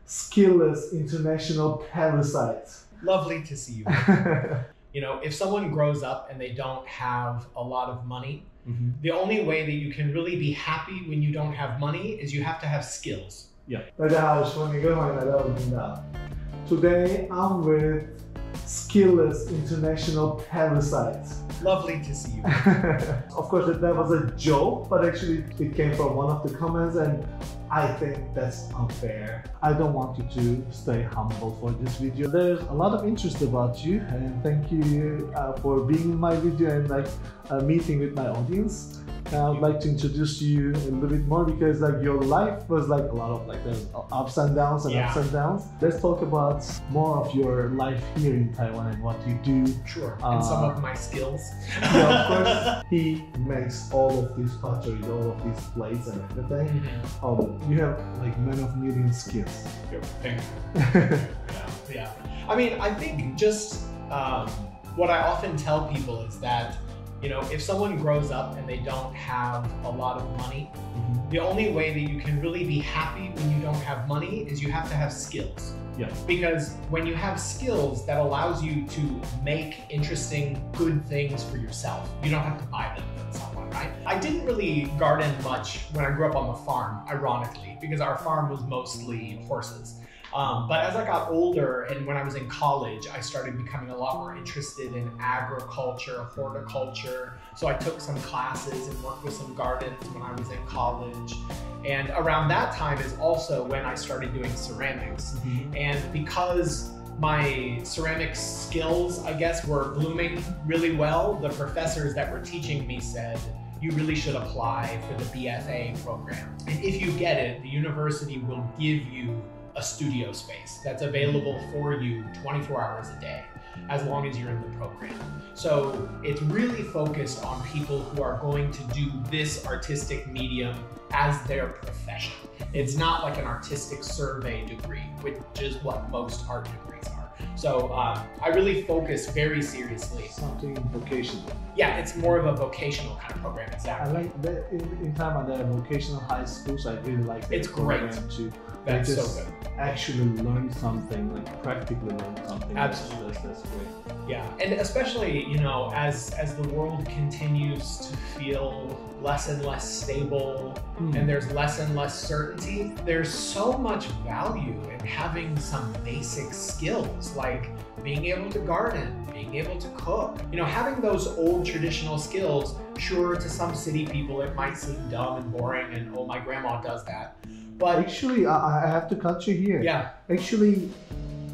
skillless international parasites. Lovely to see you. You know, if someone grows up and they don't have a lot of money, the only way that you can really be happy when you don't have money is you have to have skills. Yeah. 大家好，我是文明哥，欢迎来到我的频道。Today I'm with skillless international parasites. Lovely to see you. Of course, that was a joke, but actually it came from one of the comments, and I think that's unfair. I don't want you to stay humble for this video. There's a lot of interest about you, and thank you for being in my video and meeting with my audience. And I would like to introduce you a little bit more because your life was a lot of there's ups and downs and ups and downs. Let's talk about more of your life here in Taiwan and what you do. Sure, and some of my skills. Yeah, of course, he makes all of these pottery, all of these plates and everything. You have many of million skills. Thank you. Yeah. I mean, I think just what I often tell people is that, you know, if someone grows up and they don't have a lot of money, the only way that you can really be happy when you don't have money is you have to have skills. Yeah. Because when you have skills, that allows you to make interesting, good things for yourself. You don't have to buy them from someone, right? I didn't really garden much when I grew up on the farm, ironically, because our farm was mostly horses. But as I got older and when I was in college, I started becoming a lot more interested in agriculture, horticulture. So I took some classes and worked with some gardens when I was in college. And around that time is also when I started doing ceramics. And because my ceramics skills, I guess, were blooming really well, the professors that were teaching me said, you really should apply for the BFA program. And if you get it, the university will give you a studio space that's available for you 24 hours a day, as long as you're in the program. So it's really focused on people who are going to do this artistic medium as their profession. It's not like an artistic survey degree, which is what most art degrees are. So I really focus very seriously. Something vocational. Yeah, it's more of a vocational kind of program, exactly. I like that in Taiwan there are vocational high schools. I really like that. It's great. Too. That's so good. Actually learn something, practically learn something. Absolutely. That's great. Yeah, and especially, you know, as the world continues to feel less and less stable and there's less and less certainty, there's so much value in having some basic skills like being able to garden, being able to cook. You know, having those old traditional skills, sure, to some city people it might seem dumb and boring and, oh, my grandma does that. But actually, I have to cut you here. Yeah. Actually,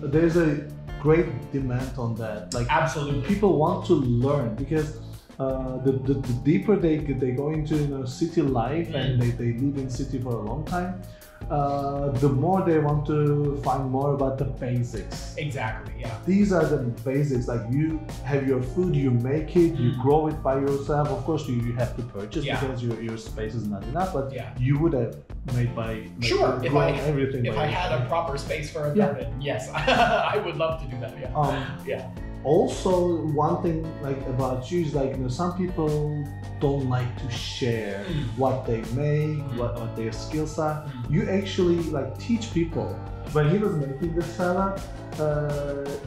there's a great demand on that. Absolutely. People want to learn because the deeper they go into city life and they live in city for a long time, the more they want to find more about the basics. Exactly, yeah. These are the basics, you have your food, you make it, you grow it by yourself. Of course, you have to purchase because your space is not enough, but you would have made by sure, if I had a proper space for a garden, yes, I would love to do that, yeah. Also, one thing about you is some people don't like to share what they make, what their skills are. You actually teach people. When he was making the salad,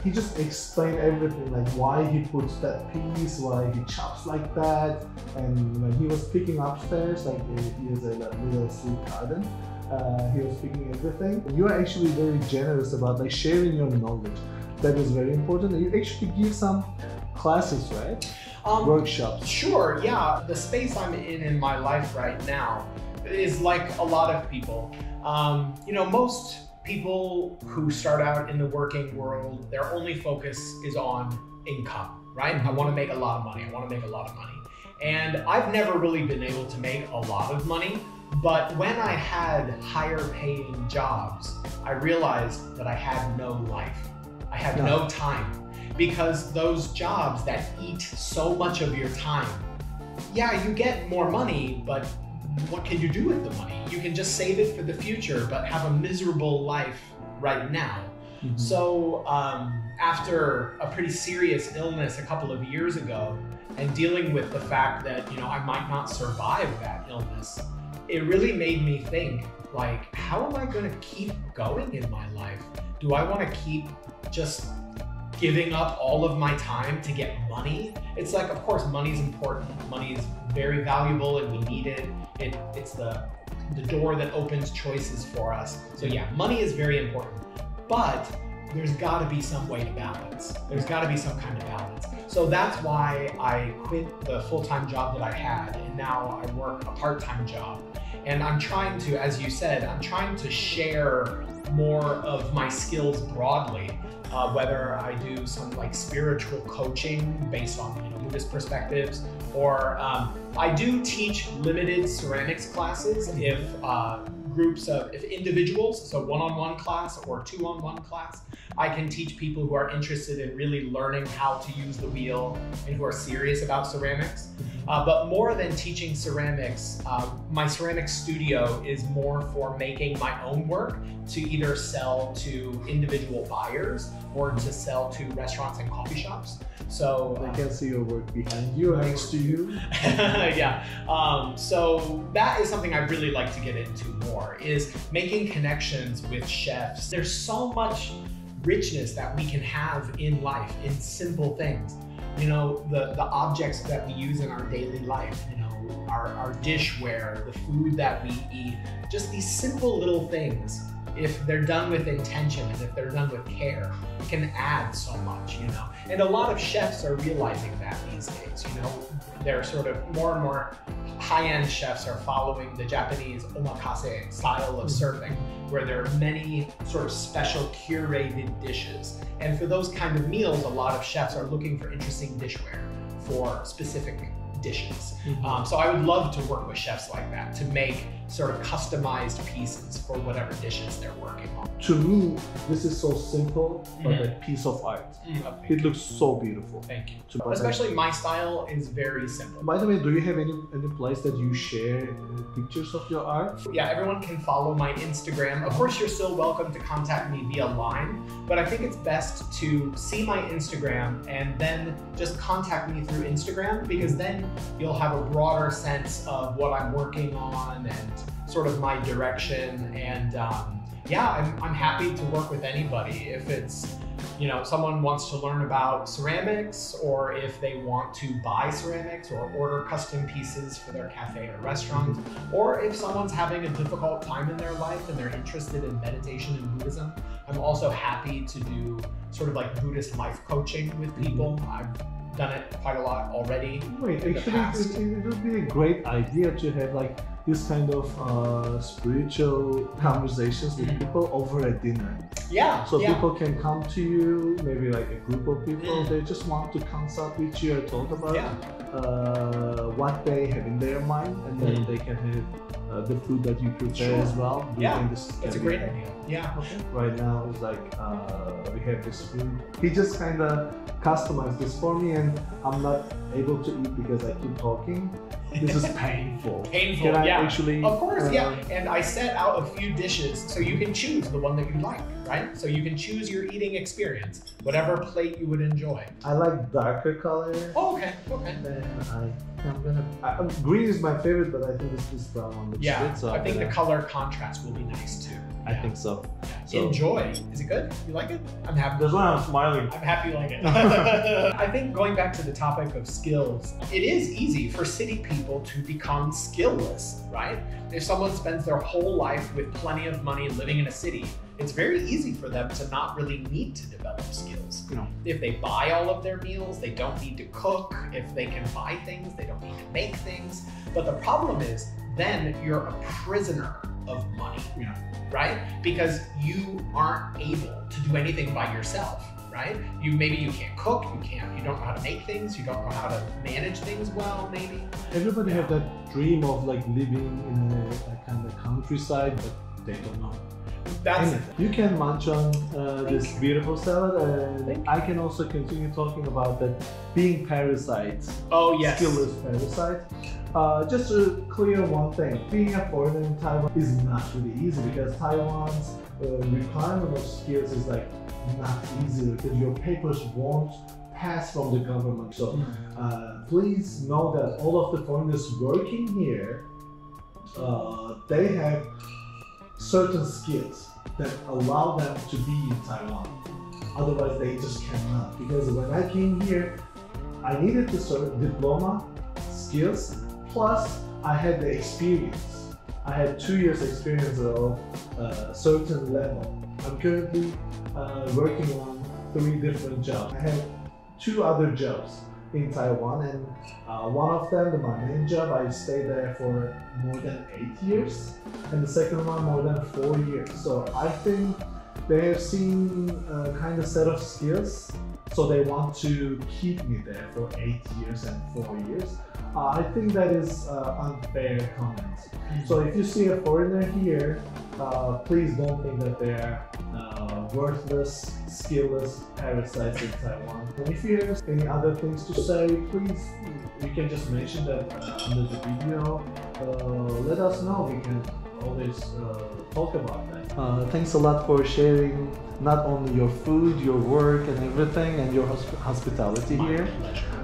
he just explained everything, why he puts that piece, why he chops like that. And when he was picking upstairs, he has a little fruit garden, he was picking everything. You are actually very generous about sharing your knowledge. That is very important. You actually give some classes, right? Workshops. Sure, yeah. The space I'm in my life right now is like a lot of people. You know, most people who start out in the working world, their only focus is on income, right? I want to make a lot of money. And I've never really been able to make a lot of money. But when I had higher paying jobs, I realized that I had no life. I had no time, because those jobs that eat so much of your time, yeah, you get more money, but what can you do with the money? You can just save it for the future, but have a miserable life right now. So after a pretty serious illness a couple of years ago, and dealing with the fact that, I might not survive that illness, it really made me think, like, how am I going to keep going in my life? Do I want to keep just giving up all of my time to get money? It's like, of course, money is important. Money is very valuable and we need it. It's the door that opens choices for us. So yeah, money is very important, but there's got to be some way to balance. There's got to be some kind of balance. So that's why I quit the full-time job that I had, and now I work a part-time job. And I'm trying to, as you said, I'm trying to share more of my skills broadly, whether I do some like spiritual coaching based on Buddhist perspectives, or I do teach limited ceramics classes if if individuals, so one-on-one class or two-on-one class, I can teach people who are interested in really learning how to use the wheel and who are serious about ceramics. But more than teaching ceramics, my ceramics studio is more for making my own work to either sell to individual buyers or to sell to restaurants and coffee shops. So I can see your work behind you, next to you. Yeah. So that is something I'd really like to get into more, is making connections with chefs. There's so much richness that we can have in life, in simple things. The objects that we use in our daily life, our dishware, the food that we eat, just these simple little things, if they're done with intention and if they're done with care, can add so much, And a lot of chefs are realizing that these days, They're sort of more and more high-end chefs are following the Japanese omakase style of serving, where there are many sort of special curated dishes. And for those kind of meals, a lot of chefs are looking for interesting dishware for specific dishes. So I would love to work with chefs like that to make sort of customized pieces for whatever dishes they're working on. To me, this is so simple, but a piece of art. It looks so beautiful. Thank you. Especially my style is very simple. By the way, do you have any place that you share pictures of your art? Yeah, everyone can follow my Instagram. Of course, you're still welcome to contact me via line, but I think it's best to see my Instagram and then just contact me through Instagram, because then you'll have a broader sense of what I'm working on and sort of my direction. And yeah, I'm happy to work with anybody. If it's, someone wants to learn about ceramics, or if they want to buy ceramics or order custom pieces for their cafe or restaurant, or if someone's having a difficult time in their life and they're interested in meditation and Buddhism, I'm also happy to do sort of like Buddhist life coaching with people. I've done it quite a lot already. Wait, actually, it would be a great idea to have like this kind of spiritual conversations with people over a dinner. Yeah. So people can come to you, maybe like a group of people, they just want to consult with you and talk about what they have in their mind, and then they can have the food that you prepare as well. That's a great idea. Yeah. Okay. Right now it's like we have this food. He just kind of customized this for me, and I'm not able to eat because I keep talking. This is painful. Painful, Can I actually? Of course, And I set out a few dishes so you can choose the one that you like, right? So you can choose your eating experience, whatever plate you would enjoy. I like darker color. Oh, okay. Then I'm gonna. Green is my favorite, but I think it's this brown one looks good. So I think the color contrast will be nice too. I think so. Enjoy. Is it good? You like it? I'm happy. That's why I'm smiling. I'm happy you like it. I think going back to the topic of skills, it is easy for city people to become skillless, right? If someone spends their whole life with plenty of money living in a city, it's very easy for them to not really need to develop skills. If they buy all of their meals, they don't need to cook. If they can buy things, they don't need to make things. But the problem is, then you're a prisoner of money, right? Because you aren't able to do anything by yourself, right? Maybe you can't cook, you don't know how to make things, you don't know how to manage things well, maybe. Everybody have that dream of like living in a kind of countryside, but they don't know. You can munch on this beautiful salad, and I can also continue talking about that being parasite. Oh yes. Skillless parasite. Just to clear one thing, being a foreigner in Taiwan is not really easy, because Taiwan's requirement of skills is like not easy, because your papers won't pass from the government. So please know that all of the foreigners working here, they have certain skills that allow them to be in Taiwan. Otherwise, they just cannot. Because when I came here, I needed the certain diploma, skills, plus I had the experience. I had 2 years experience of a certain level. I'm currently working on 3 different jobs. I had 2 other jobs in Taiwan, and one of them, my main job, I stayed there for more than 8 years, and the second one more than 4 years. So I think they have seen a kind of set of skills, so they want to keep me there for 8 years and 4 years. I think that is unfair comment. So if you see a foreigner here, please don't think that they're worthless, skillless parasites in Taiwan. And if you have any other things to say, please, you can just mention that under the video. Let us know. We can always talk about that. Thanks a lot for sharing not only your food, your work and everything, and your hospitality here.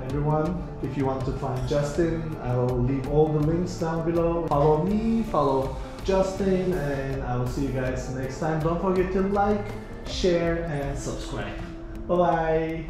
Everyone, if you want to find Justin, I will leave all the links down below. Follow me, follow Justin, and I will see you guys next time. Don't forget to like, share, and subscribe. Bye bye.